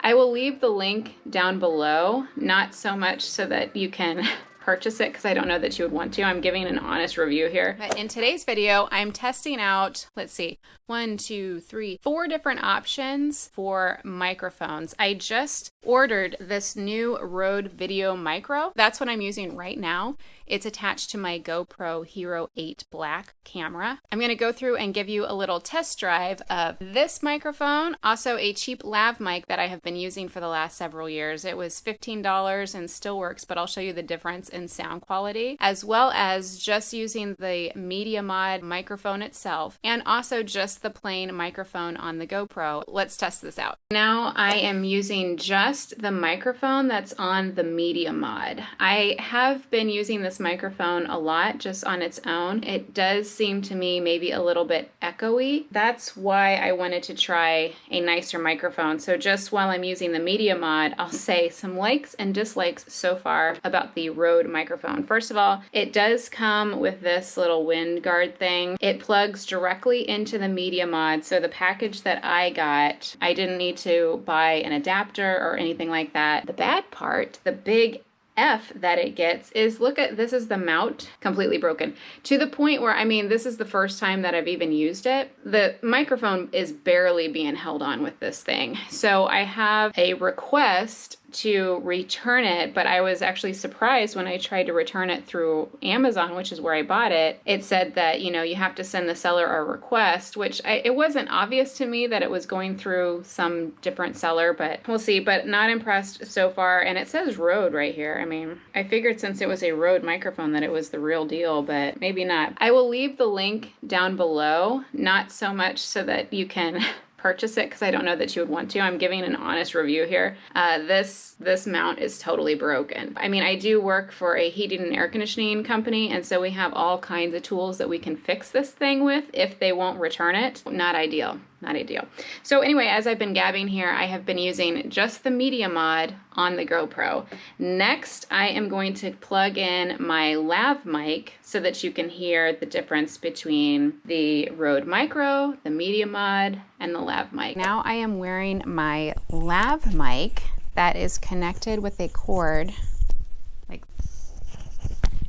I will leave the link down below, not so much so that you can purchase it because I don't know that you would want to. I'm giving an honest review here. But in today's video, I'm testing out, let's see, 4 different options for microphones. I just ordered this new Rode Video Micro. That's what I'm using right now. It's attached to my GoPro Hero 8 Black camera. I'm going to go through and give you a little test drive of this microphone, also a cheap lav mic that I have been using for the last several years. It was $15 and still works, but I'll show you the difference in sound quality, as well as just using the Media Mod microphone itself, and also just the plain microphone on the GoPro. Let's test this out. Now I am using just the microphone that's on the Media Mod. I have been using this microphone a lot just on its own. It does seem to me maybe a little bit echoey. That's why I wanted to try a nicer microphone. So just while I'm using the Media Mod, I'll say some likes and dislikes so far about the Rode microphone. First of all, it does come with this little wind guard thing. It plugs directly into the Media Mod. So the package that I got, I didn't need to buy an adapter or anything like that. The bad part, the big F that it gets is, look at, this is the mount, completely broken. To the point where, I mean, this is the first time that I've even used it. The microphone is barely being held on with this thing. So I have a request to return it, but I was actually surprised when I tried to return it through Amazon, which is where I bought it. It said that, you know, you have to send the seller a request, which it wasn't obvious to me that it was going through some different seller, but we'll see. But not impressed so far. And it says Rode right here. I mean, I figured since it was a Rode microphone that it was the real deal, but maybe not. I will leave the link down below, not so much so that you can purchase it because I don't know that you would want to. I'm giving an honest review here. This mount is totally broken. I mean, I do work for a heating and air conditioning company, and so we have all kinds of tools that we can fix this thing with if they won't return it. Not ideal. Not ideal. So anyway, as I've been gabbing here, I have been using just the Media Mod on the GoPro. Next, I am going to plug in my lav mic so that you can hear the difference between the Rode Micro, the Media Mod, and the lav mic. Now I am wearing my lav mic that is connected with a cord.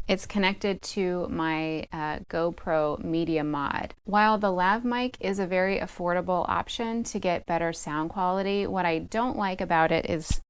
It's connected to my GoPro Media Mod. While the lav mic is a very affordable option to get better sound quality, what I don't like about it is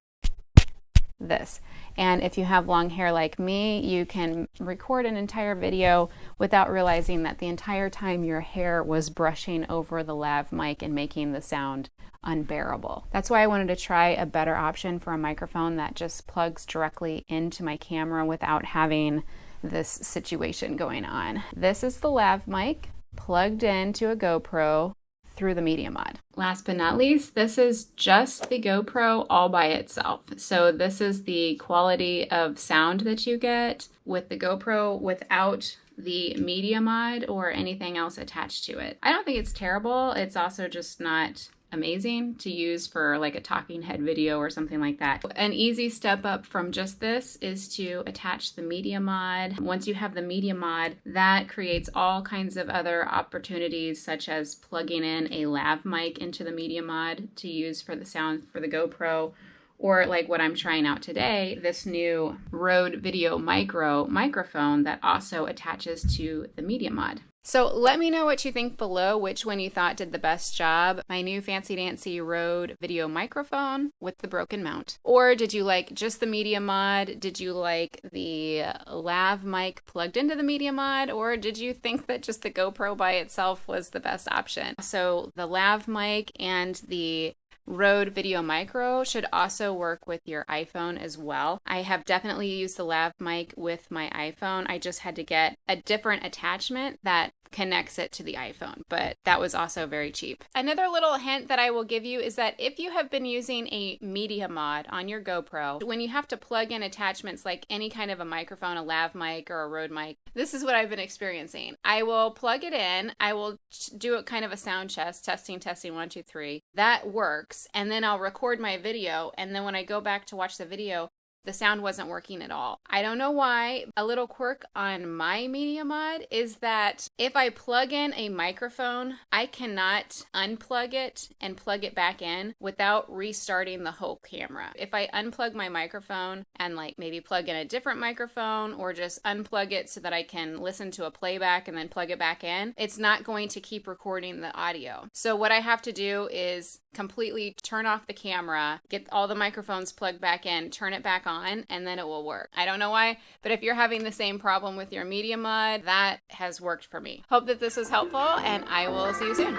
this. And if you have long hair like me, you can record an entire video without realizing that the entire time your hair was brushing over the lav mic and making the sound unbearable. That's why I wanted to try a better option for a microphone that just plugs directly into my camera without having this situation going on. This is the lav mic plugged into a GoPro through the Media Mod. Last but not least, this is just the GoPro all by itself. So this is the quality of sound that you get with the GoPro without the Media Mod or anything else attached to it. I don't think it's terrible. It's also just not amazing to use for like a talking head video or something like that. An easy step up from just this is to attach the Media Mod. Once you have the Media Mod, that creates all kinds of other opportunities, such as plugging in a lav mic into the Media Mod to use for the sound for the GoPro, or like what I'm trying out today, this new Rode Video Micro microphone that also attaches to the Media Mod. So let me know what you think below, which one you thought did the best job. My new fancy dancy Rode Video microphone with the broken mount. Or did you like just the Media Mod? Did you like the lav mic plugged into the Media Mod? Or did you think that just the GoPro by itself was the best option? So the lav mic and the Rode Video Micro should also work with your iPhone as well. I have definitely used the lav mic with my iPhone. I just had to get a different attachment that connects it to the iPhone, but that was also very cheap. Another little hint that I will give you is that if you have been using a Media Mod on your GoPro, when you have to plug in attachments like any kind of a microphone, a lav mic or a Rode mic, this is what I've been experiencing. I will plug it in, I will do a kind of a sound test, testing, 1, 2, 3. That works, and then I'll record my video, and then when I go back to watch the video, the sound wasn't working at all. I don't know why. A little quirk on my Media Mod is that if I plug in a microphone, I cannot unplug it and plug it back in without restarting the whole camera. If I unplug my microphone and like maybe plug in a different microphone or just unplug it so that I can listen to a playback and then plug it back in, it's not going to keep recording the audio. So what I have to do is completely turn off the camera, get all the microphones plugged back in, turn it back on, and then it will work. I don't know why, but if you're having the same problem with your Media Mod, that has worked for me. Hope that this was helpful, and I will see you soon.